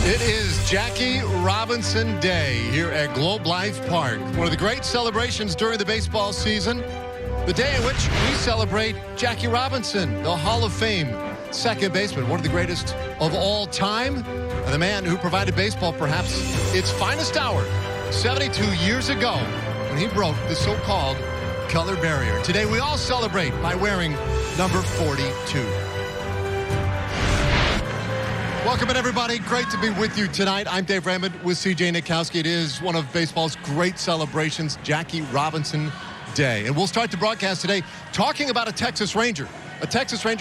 It is Jackie Robinson Day here at Globe Life Park. One of the great celebrations during the baseball season. The day in which we celebrate Jackie Robinson, the Hall of Fame second baseman, one of the greatest of all time, and the man who provided baseball perhaps its finest hour 72 years ago when he broke the so-called color barrier. Today we all celebrate by wearing number 42. Welcome in, everybody. Great to be with you tonight. I'm Dave Raymond with CJ Nikowski. It is one of baseball's great celebrations, Jackie Robinson Day. And we'll start the broadcast today talking about a Texas Ranger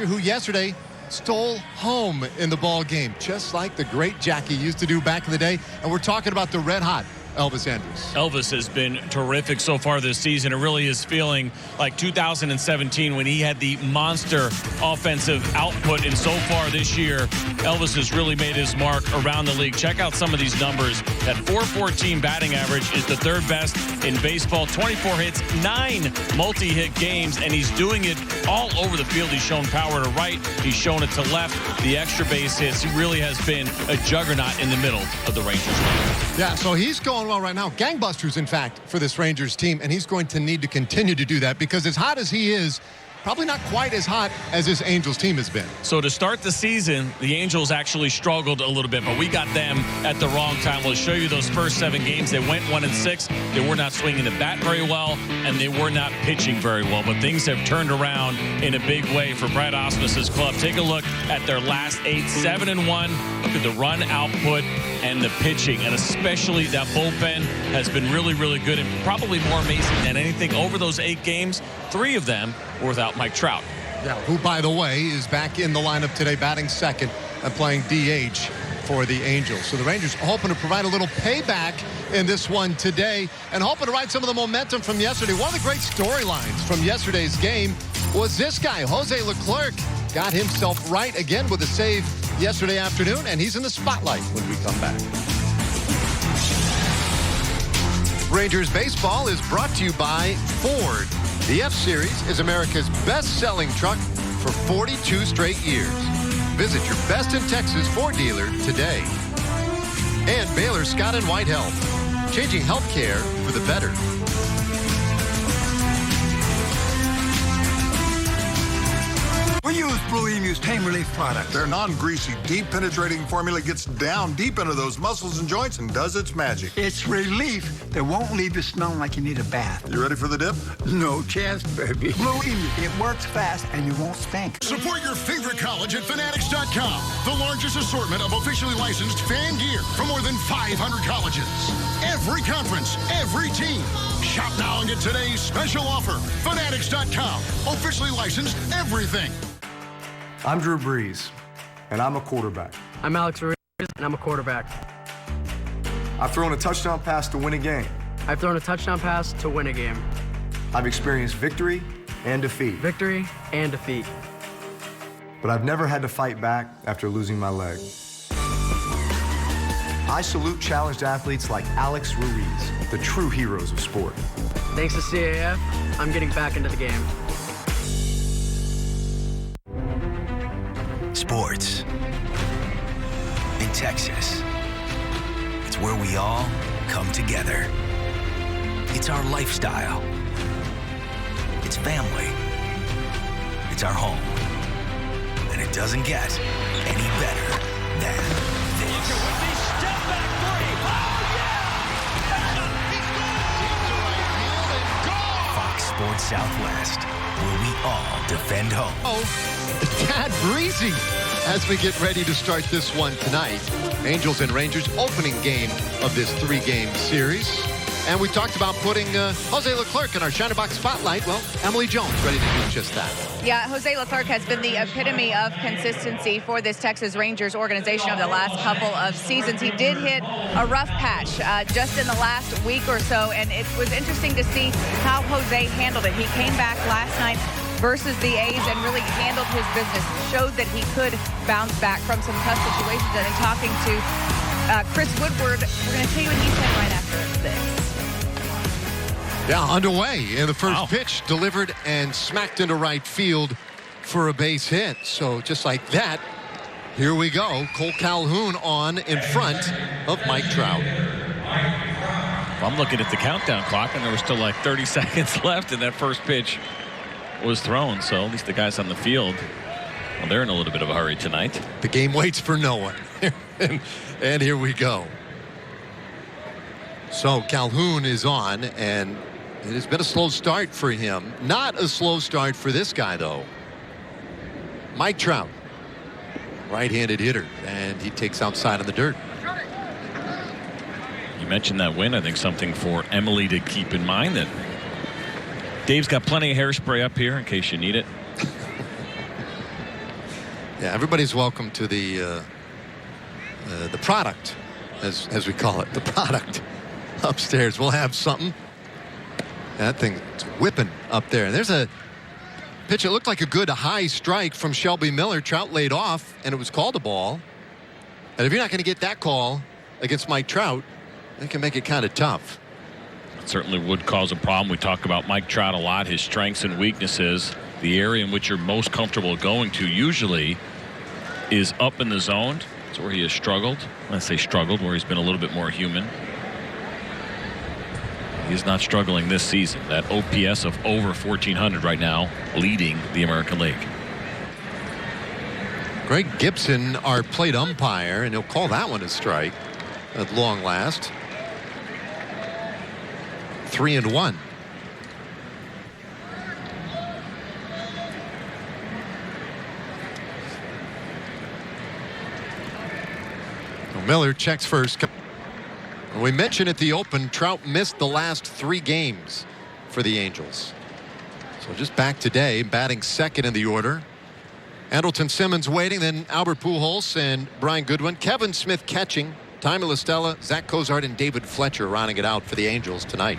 who yesterday stole home in the ball game, just like the great Jackie used to do back in the day. And we're talking about the red-hot Elvis Andrus. Elvis has been terrific so far this season. It really is feeling like 2017 when he had the monster offensive output. And so far this year, Elvis has really made his mark around the league. Check out some of these numbers. That .414 batting average is the third best in baseball. 24 hits, 9 multi-hit games, and he's doing it all over the field. He's shown power to right. He's shown it to left. The extra base hits. He really has been a juggernaut in the middle of the Rangers game. Yeah, so he's going well right now. Gangbusters, in fact, for this Rangers team, and he's going to need to continue to do that because as hot as he is, probably not quite as hot as this Angels team has been. So to start the season, the Angels actually struggled a little bit, but we got them at the wrong time. We'll show you those first 7 games. They went 1-6. They were not swinging the bat very well, and they were not pitching very well. But things have turned around in a big way for Brad Ausmus's club. Take a look at their last 8, 7-1. Look at the run output and the pitching, and especially that bullpen has been really, really good, and probably more amazing than anything. Over those 8 games, 3 of them were without Mike Trout. Yeah, who, by the way, is back in the lineup today, batting second and playing DH for the Angels. So the Rangers hoping to provide a little payback in this one today and hoping to ride some of the momentum from yesterday. One of the great storylines from yesterday's game was this guy, Jose Leclerc, got himself right again with a save yesterday afternoon, and he's in the spotlight when we come back. Rangers baseball is brought to you by Ford. The F-Series is America's best-selling truck for 42 straight years. Visit your best in Texas Ford dealer today. And Baylor Scott & White Health, changing healthcare for the better. We use Blue Emu's pain relief product. Their non-greasy, deep-penetrating formula gets down deep into those muscles and joints and does its magic. It's relief that won't leave you smelling like you need a bath. You ready for the dip? No chance, baby. Blue Emu, it works fast and you won't stink. Support your favorite college at Fanatics.com. The largest assortment of officially licensed fan gear from more than 500 colleges. Every conference, every team. Shop now and get today's special offer. Fanatics.com. Officially licensed everything. I'm Drew Brees, and I'm a quarterback. I'm Alex Ruiz, and I'm a quarterback. I've thrown a touchdown pass to win a game. I've thrown a touchdown pass to win a game. I've experienced victory and defeat. Victory and defeat. But I've never had to fight back after losing my leg. I salute challenged athletes like Alex Ruiz, the true heroes of sport. Thanks to CAF, I'm getting back into the game. Sports in Texas. It's where we all come together. It's our lifestyle. It's family. It's our home. And it doesn't get any better than this. Step back 3. Oh, yeah! Fox Sports Southwest, where we all defend home. Oh, Tad Breezy as we get ready to start this one tonight. Angels and Rangers opening game of this 3-game series. And we talked about putting Jose Leclerc in our Shiner Box spotlight. Well, Emily Jones ready to do just that. Yeah, Jose Leclerc has been the epitome of consistency for this Texas Rangers organization over the last couple of seasons. He did hit a rough patch just in the last week or so, and it was interesting to see how Jose handled it. He came back last night versus the A's and really handled his business, showed that he could bounce back from some tough situations. And in talking to Chris Woodward, we're going to tell you what he said right after this. Yeah, underway in the first pitch, delivered and smacked into right field for a base hit. So just like that, Here we go. Cole Calhoun on in front of Mike Trout. Well, I'm looking at the countdown clock, and there was still like 30 seconds left, and that first pitch was thrown. So at least the guys on the field, well, they're in a little bit of a hurry tonight. The game waits for no one. and here we go. So Calhoun is on, and it has been a slow start for him. Not a slow start for this guy, though. Mike Trout, right-handed hitter, and he takes outside in the dirt. You mentioned that win. I think something for Emily to keep in mind, that Dave's got plenty of hairspray up here in case you need it. Yeah, everybody's welcome to the product, as we call it, the product upstairs. We'll have something. That thing's whipping up there. There's a pitch. It looked like a good high strike from Shelby Miller. Trout laid off, and it was called a ball. And if you're not going to get that call against Mike Trout, it can make it kind of tough. It certainly would cause a problem. We talk about Mike Trout a lot, his strengths and weaknesses. The area in which you're most comfortable going to usually is up in the zone. That's where he has struggled. When I say struggled, where he's been a little bit more human. He's not struggling this season. That OPS of over 1,400 right now, leading the American League. Greg Gibson, our plate umpire, and he'll call that one a strike at long last. 3-1. Miller checks first. We mentioned at the open, Trout missed the last 3 games for the Angels. So just back today, batting second in the order. Andrelton Simmons waiting, then Albert Pujols and Brian Goodwin. Kevin Smith catching. Tommy La Stella, Zach Cozart, and David Fletcher rounding it out for the Angels tonight.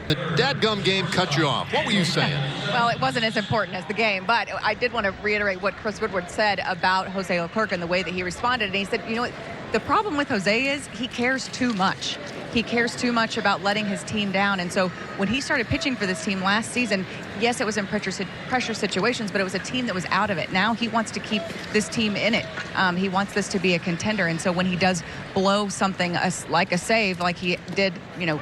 The dadgum game cut you off. What were you saying? Well, it wasn't as important as the game, but I did want to reiterate what Chris Woodward said about Jose Leclerc and the way that he responded. And he said, you know what, the problem with Jose is he cares too much. He cares too much about letting his team down. And so when he started pitching for this team last season, yes, it was in pressure situations, but it was a team that was out of it. Now he wants to keep this team in it. He wants this to be a contender. And so when he does blow something like a save, like he did, the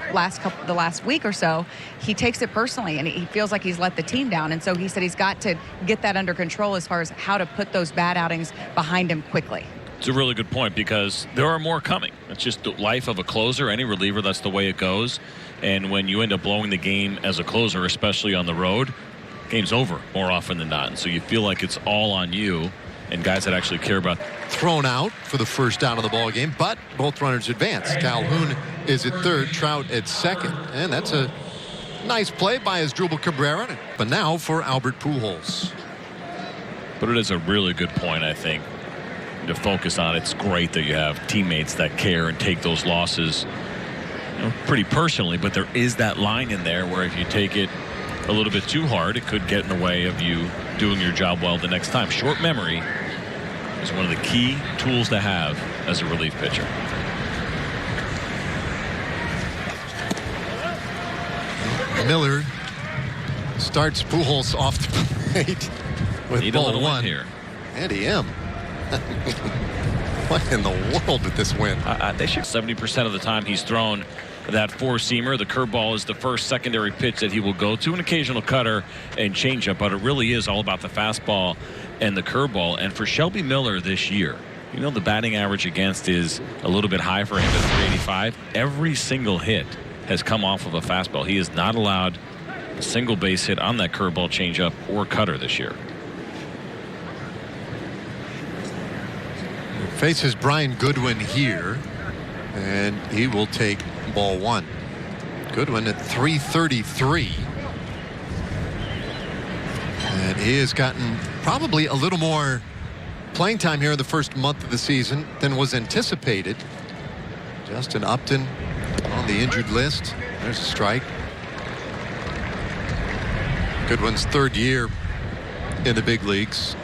last week or so, he takes it personally and he feels like he's let the team down. And so he said he's got to get that under control as far as how to put those bad outings behind him quickly. It's a really good point because there are more coming. It's just the life of a closer. Any reliever, that's the way it goes. And when you end up blowing the game as a closer, especially on the road, game's over more often than not. And so you feel like it's all on you and guys that actually care about. Thrown out for the first down of the ball game, but both runners advance. Calhoun is at third, Trout at second. And that's a nice play by Asdrubal Cabrera. But now for Albert Pujols. But it is a really good point, I think, to focus on. It's great that you have teammates that care and take those losses pretty personally, but there is that line in there where if you take it a little bit too hard, it could get in the way of you doing your job well the next time. Short memory is one of the key tools to have as a relief pitcher. Miller starts Pujols off the plate with ball one here. Andy M. What in the world did this win? They should. 70% of the time he's thrown that four-seamer. The curveball is the first secondary pitch that he will go to, an occasional cutter and changeup, but it really is all about the fastball and the curveball. And for Shelby Miller this year, the batting average against is a little bit high for him at 385. Every single hit has come off of a fastball. He has not allowed a single base hit on that curveball, changeup, or cutter this year. Faces Brian Goodwin here, and he will take ball one. Goodwin at 333. And he has gotten probably a little more playing time here in the first month of the season than was anticipated. Justin Upton on the injured list. There's a strike. Goodwin's third year in the big leagues.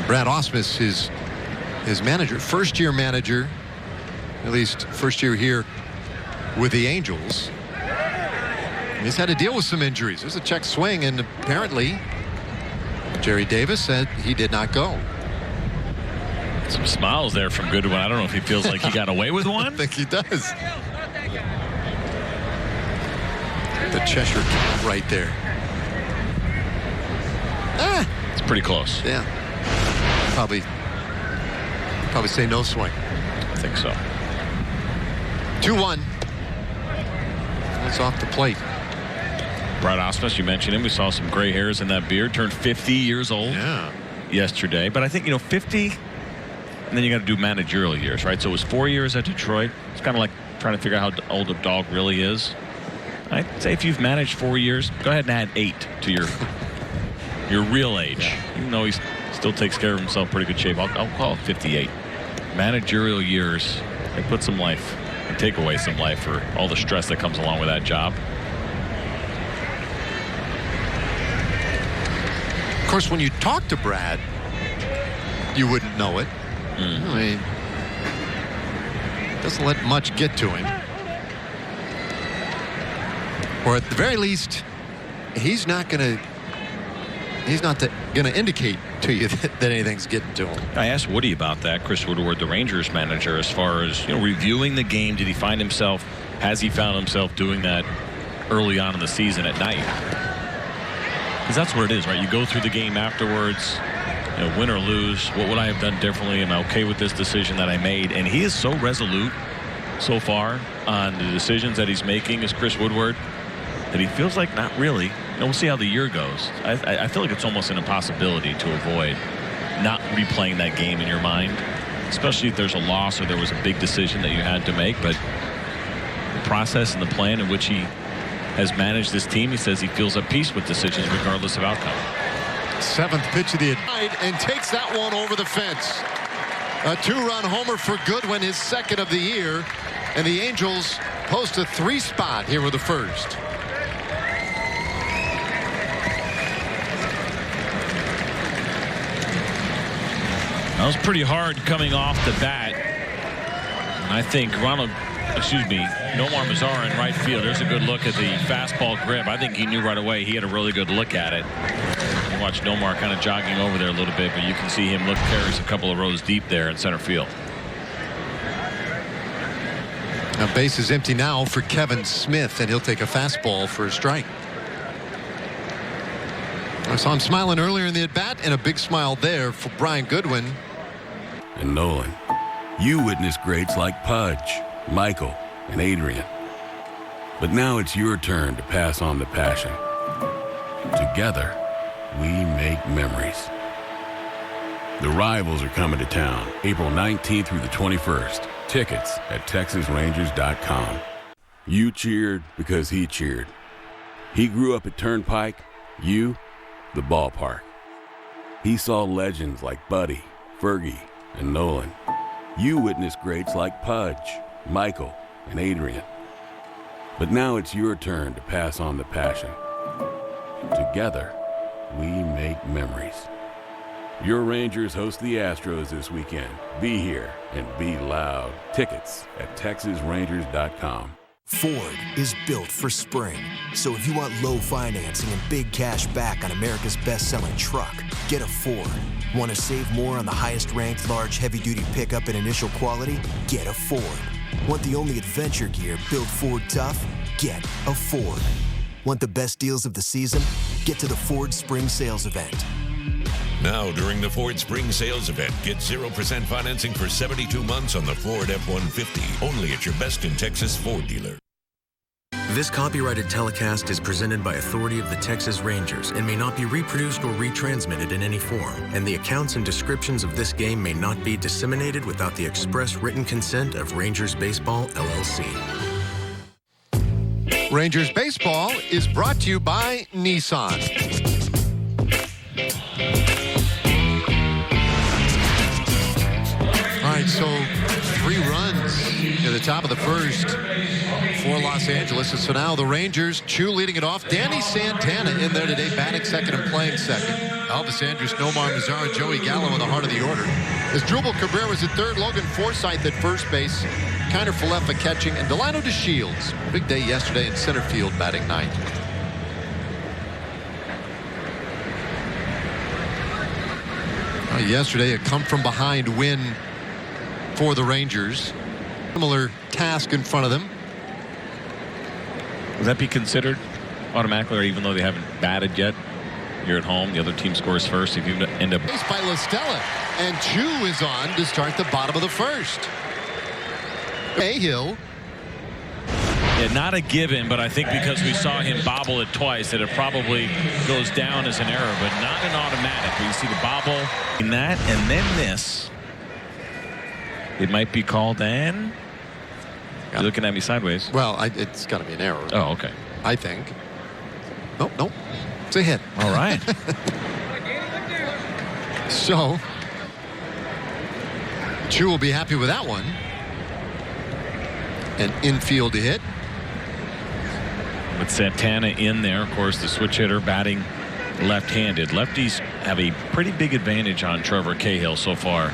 Brad Ausmus, his manager, first-year manager, at least first year here with the Angels. He's had to deal with some injuries. There's a check swing, and apparently Jerry Davis said he did not go. Some smiles there from Goodwin. I don't know if he feels like he got away with one. I think he does. The Cheshire Cat right there. It's pretty close. Yeah. Probably say no swing. I think so. 2-1. That's off the plate. Brad Ausmus, you mentioned him. We saw some gray hairs in that beard. Turned 50 years old yesterday. But I think, 50, and then you got to do managerial years, right? So it was 4 years at Detroit. It's kind of like trying to figure out how old a dog really is. I'd say if you've managed 4 years, go ahead and add 8 to your real age. Even though he still takes care of himself, pretty good shape. I'll call it 58. Managerial years, they put some life and take away some life for all the stress that comes along with that job. Of course, when you talk to Brad, you wouldn't know it. I mean, doesn't let much get to him. Or at the very least, he's not going to indicate to you that anything's getting to him. I asked Woody about that, Chris Woodward, the Rangers manager, as far as reviewing the game. Did he find himself? Has he found himself doing that early on in the season at night? Because that's where it is, right? You go through the game afterwards, win or lose. What would I have done differently? Am I okay with this decision that I made? And he is so resolute so far on the decisions that he's making as Chris Woodward that he feels like not really. We'll see how the year goes. I feel like it's almost an impossibility to avoid not replaying that game in your mind, especially if there's a loss or there was a big decision that you had to make. But the process and the plan in which he has managed this team, he says he feels at peace with decisions regardless of outcome. 7th pitch of the night and takes that one over the fence. A 2-run homer for Goodwin, his 2nd of the year, and the Angels post a 3 spot here with the first. That was pretty hard coming off the bat. And I think Nomar Mazara in right field. There's a good look at the fastball grip. I think he knew right away. He had a really good look at it. You watch Nomar kind of jogging over there a little bit, but you can see him carries a couple of rows deep there in center field. Now base is empty now for Kevin Smith, and he'll take a fastball for a strike. I saw him smiling earlier in the at-bat, and a big smile there for Brian Goodwin. And Nolan, you witnessed greats like Pudge, Michael, and Adrian. But now it's your turn to pass on the passion. Together, we make memories. The Rivals are coming to town April 19th through the 21st. Tickets at TexasRangers.com. You cheered because he cheered. He grew up at Turnpike, you, the ballpark. He saw legends like Buddy, Fergie, and Nolan. You witnessed greats like Pudge, Michael, and Adrian. But now it's your turn to pass on the passion. Together, we make memories. Your Rangers host the Astros this weekend. Be here and be loud. Tickets at TexasRangers.com. Ford is built for spring. So if you want low financing and big cash back on America's best-selling truck, get a Ford. Want to save more on the highest-ranked large heavy-duty pickup and initial quality? Get a Ford. Want the only adventure gear built Ford tough? Get a Ford. Want the best deals of the season? Get to the Ford Spring Sales Event. Now, during the Ford Spring Sales Event, get 0% financing for 72 months on the Ford F-150. Only at your best in Texas Ford dealer. This copyrighted telecast is presented by authority of the Texas Rangers and may not be reproduced or retransmitted in any form. And the accounts and descriptions of this game may not be disseminated without the express written consent of Rangers Baseball, LLC. Rangers Baseball is brought to you by Nissan. All right, so 3 runs at the top of the first for Los Angeles. And so now the Rangers, Chu leading it off. Danny Santana in there today, batting second and playing second. Elvis Andrus, Nomar Mazara, Joey Gallo in the heart of the order. As Drupal Cabrera was at third, Logan Forsythe at first base, Kiner Falefa catching, and Delano DeShields. Big day yesterday in center field, batting ninth. Yesterday, a come-from-behind win for the Rangers. Similar task in front of them. Would that be considered automatically, or even though they haven't batted yet? You're at home, the other team scores first. If you end up by La Stella, and Chu is on to start the bottom of the first. Cahill. Yeah, not a given, but I think because we saw him bobble it twice, that it probably goes down as an error, but not an automatic. You see the bobble in that, and then this. It might be called an. You're looking at me sideways. Well, it's got to be an error. Oh, okay. I think. Nope. It's a hit. All right. So, Chu will be happy with that one. An infield hit. With Santana in there, of course, the switch hitter batting left-handed. Lefties have a pretty big advantage on Trevor Cahill so far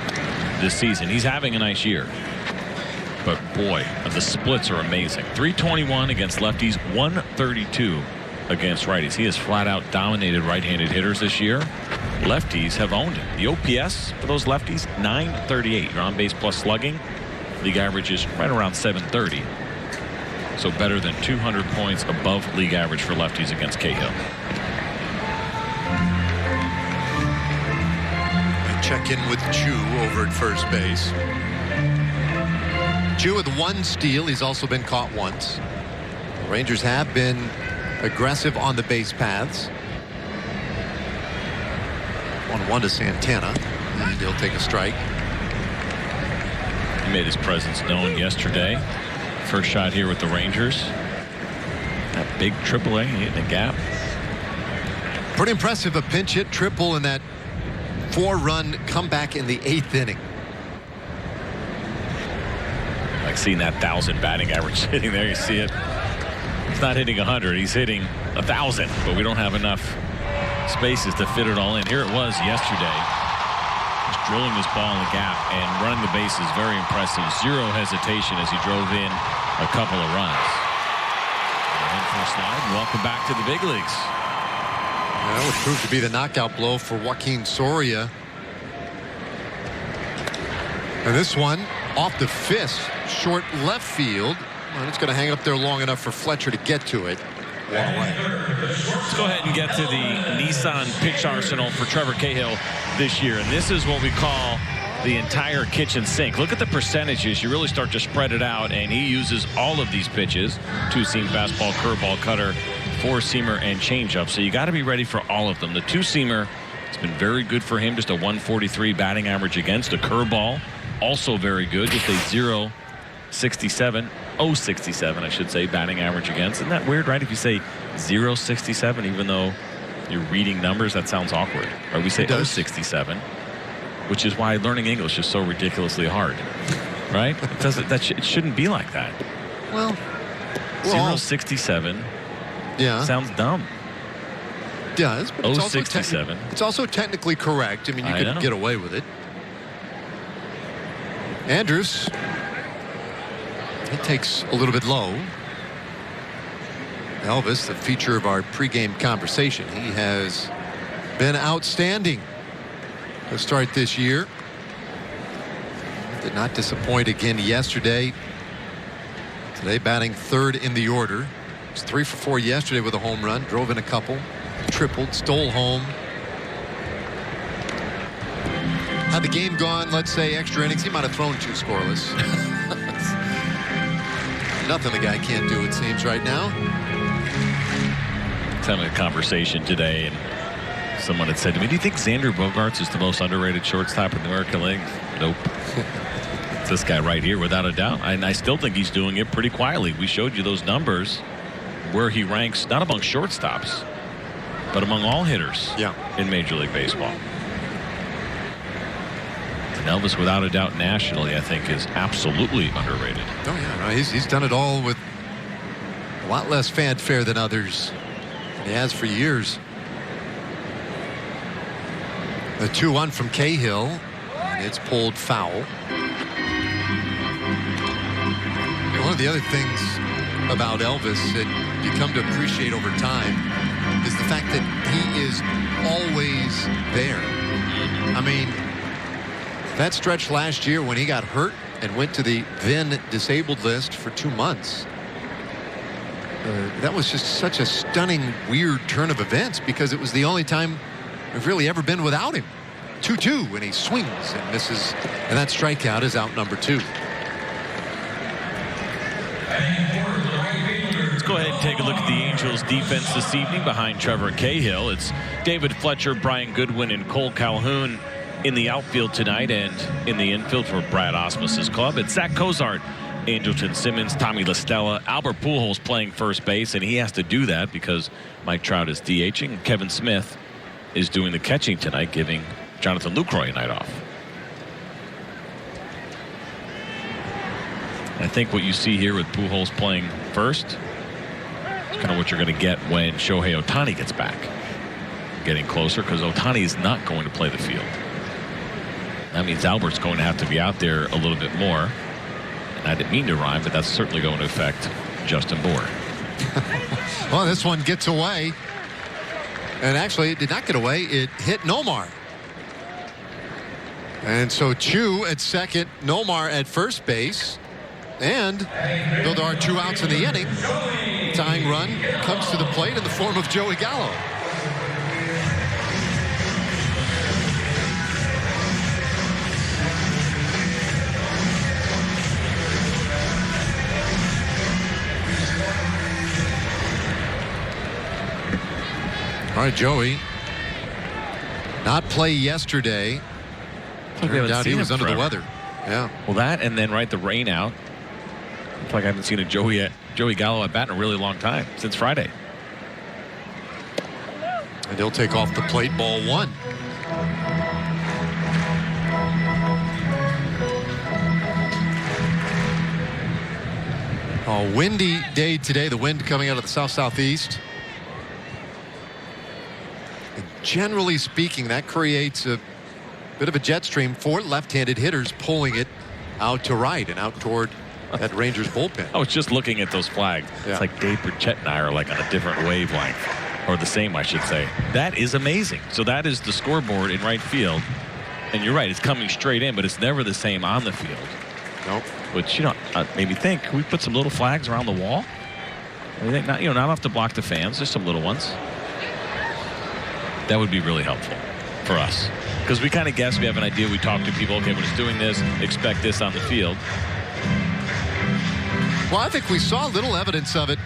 this season. He's having a nice year. But boy, the splits are amazing. 321 against lefties, 132 against righties. He has flat out dominated right-handed hitters this year. Lefties have owned it. The OPS for those lefties, 938. Your on-base plus slugging. League average is right around 730. So better than 200 points above league average for lefties against Cahill. Check in with Chu over at first base. Chu with 1 steal. He's also been caught once. The Rangers have been aggressive on the base paths. 1-1 to Santana. And he'll take a strike. He made his presence known yesterday. First shot here with the Rangers. That big AAA hitting a gap. Pretty impressive. A pinch hit triple in that 4-run comeback in the 8th inning. Like seeing that 1,000 batting average sitting there. You see it. He's not hitting 100. He's hitting 1,000. But we don't have enough spaces to fit it all in. Here it was yesterday. Just drilling this ball in the gap and running the bases. Very impressive. Zero hesitation as he drove in a couple of runs. And for a slide. Welcome back to the big leagues. That would prove to be the knockout blow for Joaquin Soria. And this one off the fist, short left field. And it's going to hang up there long enough for Fletcher to get to it. One away. Let's go ahead and get to the Nissan pitch arsenal for Trevor Cahill this year. And this is what we call the entire kitchen sink. Look at the percentages. You really start to spread it out, and he uses all of these pitches. 2-seam fastball, curveball, cutter, 4-seamer, and changeup. So you got to be ready for all of them. The 2-seamer has been very good for him. Just a 143 batting average against. A curveball, also very good. Just a 0.67, I should say, batting average against. Isn't that weird, right? If you say 0.67, even though you're reading numbers, that sounds awkward. Or we say 0.67. Which is why learning English is so ridiculously hard, right? It doesn't. It shouldn't be like that. Well, 0.67. Yeah, sounds dumb. Yeah, but it's also 0.67. It's also technically correct. I mean, you could get away with it. Andrews, he takes a little bit low. Elvis, the feature of our pregame conversation, he has been outstanding to start this year. Did not disappoint again yesterday. Today batting 3rd in the order. He was 3 for 4 yesterday with a home run. Drove in a couple. Tripled. Stole home. Had the game gone, let's say, extra innings, he might have thrown 2 scoreless. Nothing the guy can't do, it seems, right now. Having a conversation today, and someone had said to me, do you think Xander Bogaerts is the most underrated shortstop in the American League? Nope. It's this guy right here, without a doubt. And I still think he's doing it pretty quietly. We showed you those numbers where he ranks, not among shortstops, but among all hitters in Major League Baseball. And Elvis, without a doubt, nationally, I think, is absolutely underrated. Oh, yeah. No, he's done it all with a lot less fanfare than others. He has for years. The 2-1 from Cahill, and it's pulled foul. One of the other things about Elvis that you come to appreciate over time is the fact that he is always there. I mean, That stretch last year when he got hurt and went to the then disabled list for 2 months. That was just such a stunning, weird turn of events because it was the only time we've really ever been without him. 2-2, and he swings and misses, and that strikeout is out number 2. Let's go ahead and take a look at the Angels defense this evening behind Trevor Cahill. It's David Fletcher, Brian Goodwin, and Cole Calhoun in the outfield tonight, and in the infield for Brad Osmus's club. It's Zach Cozart, Angelton Simmons, Tommy LaStella, Albert Pujols playing first base, and he has to do that because Mike Trout is DHing. Kevin Smith is doing the catching tonight, giving Jonathan Lucroy a night off. I think what you see here with Pujols playing first is kind of what you're going to get when Shohei Ohtani gets back. Getting closer because Ohtani is not going to play the field. That means Albert's going to have to be out there a little bit more. And I didn't mean to rhyme, but that's certainly going to affect Justin Bour. Well, this one gets away. And actually, it did not get away. It hit Nomar. And so Chu at second, Nomar at first base. And though there are 2 outs in the inning, tying run comes to the plate in the form of Joey Gallo. All right, Joey. Not play yesterday. Turned out he was under the weather. Yeah. Well, that and then the rain out. Looks like I haven't seen a Joey Gallo at bat in a really long time, since Friday. And he'll take off the plate, ball 1. A windy day today. The wind coming out of the south-southeast. And generally speaking, that creates a bit of a jet stream for left-handed hitters, pulling it out to right and out toward that Rangers bullpen. I was just looking at those flags. Yeah. It's like Dave Burchett and I are like on a different wavelength, or the same, I should say. That is amazing. So that is the scoreboard in right field. And you're right, it's coming straight in, but it's never the same on the field. Nope. Which, made me think, can we put some little flags around the wall? I think not enough to block the fans, just some little ones. That would be really helpful for us. Because we kind of guess, we have an idea, we talk to people, okay, when it's doing this, expect this on the field. Well, I think we saw little evidence of it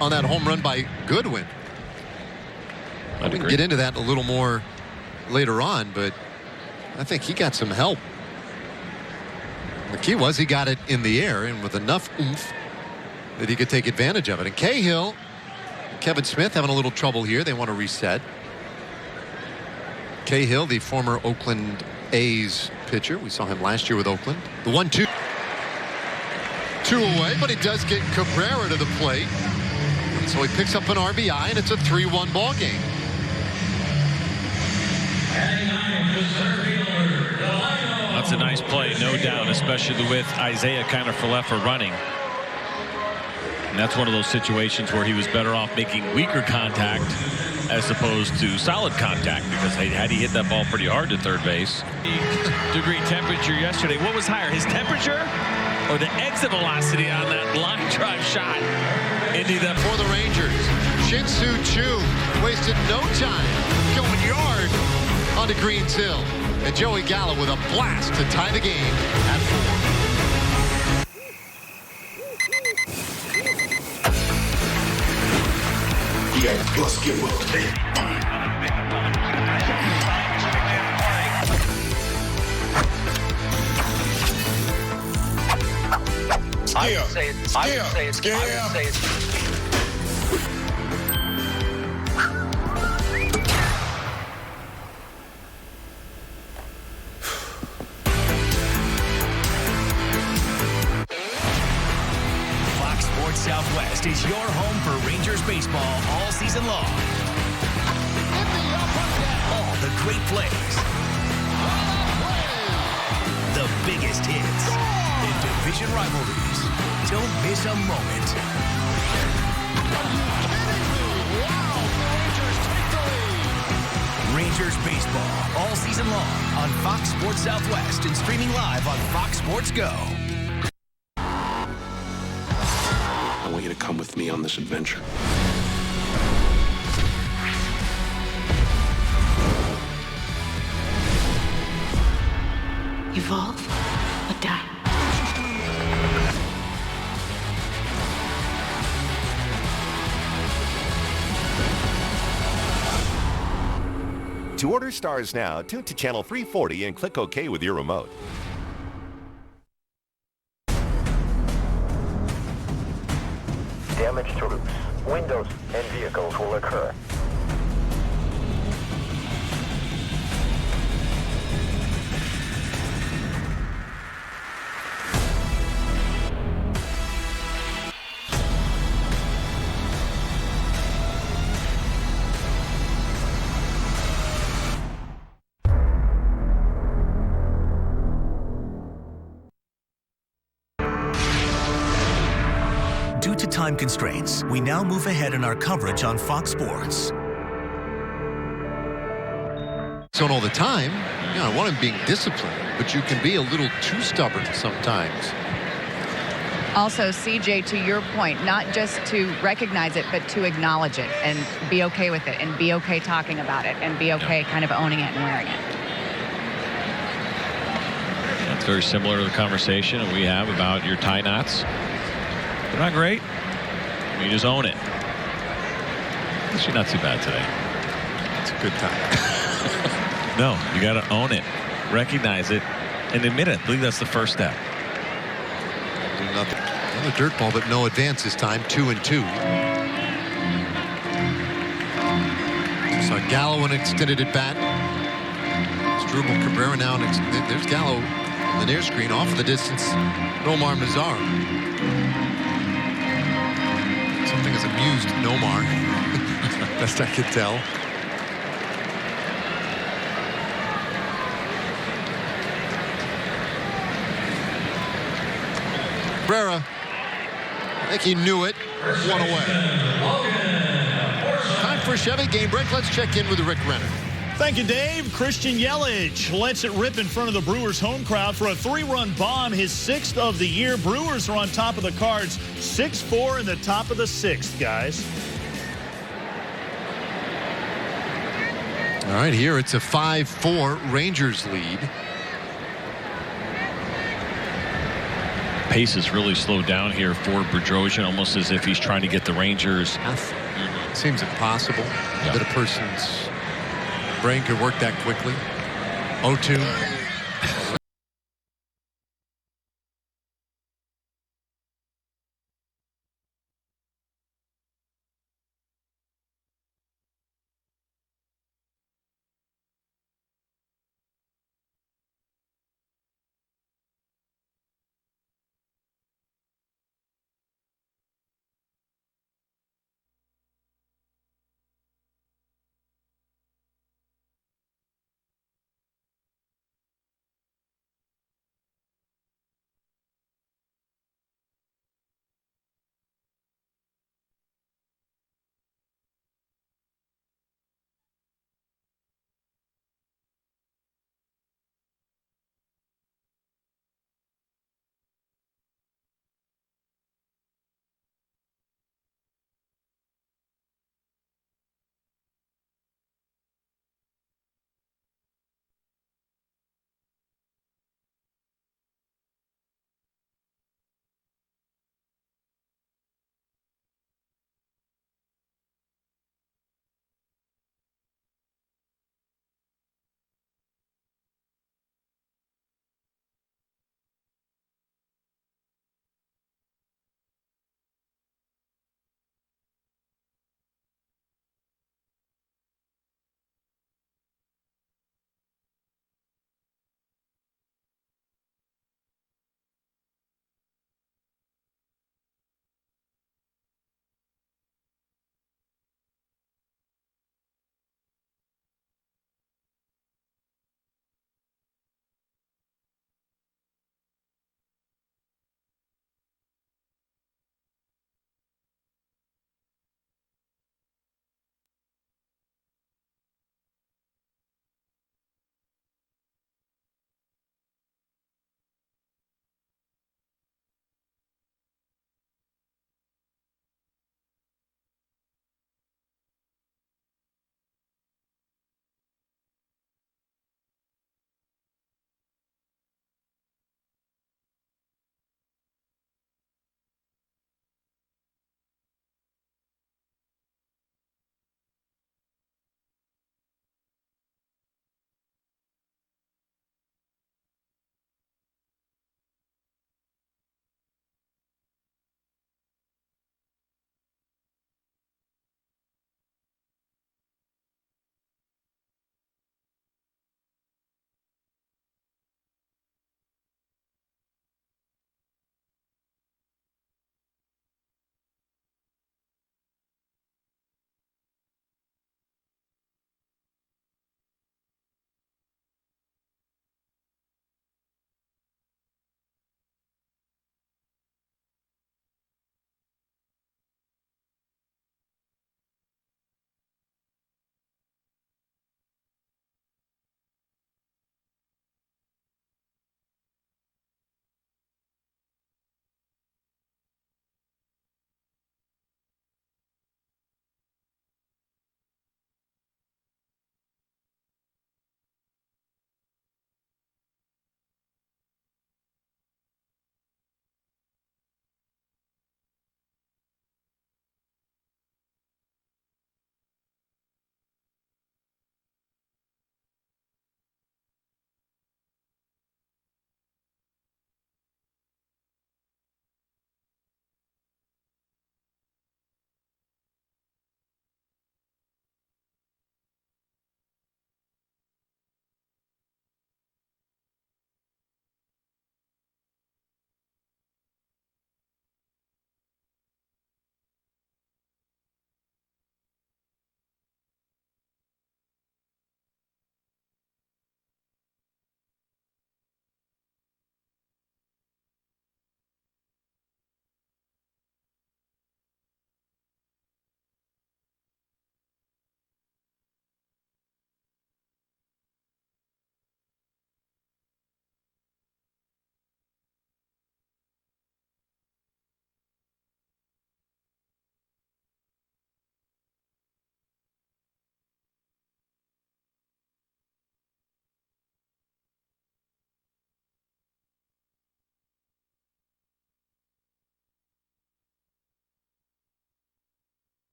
on that home run by Goodwin. We can get into that a little more later on, but I think he got some help. The key was he got it in the air and with enough oomph that he could take advantage of it. And Cahill, Kevin Smith having a little trouble here. They want to reset. Cahill, the former Oakland A's pitcher. We saw him last year with Oakland. The 1-2. 2 away, but he does get Cabrera to the plate. So he picks up an RBI, and it's a 3-1 ball game. That's a nice play, no doubt, especially with Isaiah kind of for running. And that's one of those situations where he was better off making weaker contact as opposed to solid contact, because had he hit that ball pretty hard to third base. Degree temperature yesterday. What was higher, his temperature or the exit velocity on that line drive shot into the for the Rangers? Shin-Soo Choo wasted no time going yard onto Greens Hill. And Joey Gallo with a blast to tie the game at 4. Yeah, let's get well today. I would say it's Fox Sports Southwest is your home for Rangers baseball all season long. All the great plays, the biggest hits, and division rivalries. Don't miss a moment. Rangers baseball all season long on Fox Sports Southwest and streaming live on Fox Sports Go. I want you to come with me on this adventure. Evolve or die. To order Stars Now, tune to Channel 340 and click OK with your remote. Damage to roofs, windows, and vehicles will occur. Due to time constraints, we now move ahead in our coverage on Fox Sports. Zone all the time. I want him being disciplined, but you can be a little too stubborn sometimes. Also, CJ, to your point, not just to recognize it, but to acknowledge it and be okay with it and be okay talking about it and be okay kind of owning it and wearing it. That's very similar to the conversation that we have about your tie knots. They're not great. You just own it. Actually, not too bad today. It's a good time. No, you got to own it, recognize it, and admit it. I believe that's the first step. Do nothing. Another dirt ball, but no advance this time. 2-2. So Gallo when extended at bat. Struble Cabrera now, and there's Gallo on the near screen off of the distance. Nomar Mazar. Something has amused Nomar, best I could tell. Cabrera, I think he knew it. One away. Time for a Chevy game break. Let's check in with Rick Renner. Thank you, Dave. Christian Yelich lets it rip in front of the Brewers home crowd for a 3-run bomb, his 6th of the year. Brewers are on top of the Cards, 6-4 in the top of the 6th, guys. All right, here it's a 5-4 Rangers lead. Pace has really slowed down here for Bedrosian, almost as if he's trying to get the Rangers. Seems impossible that a person's brain could work that quickly. 0-2.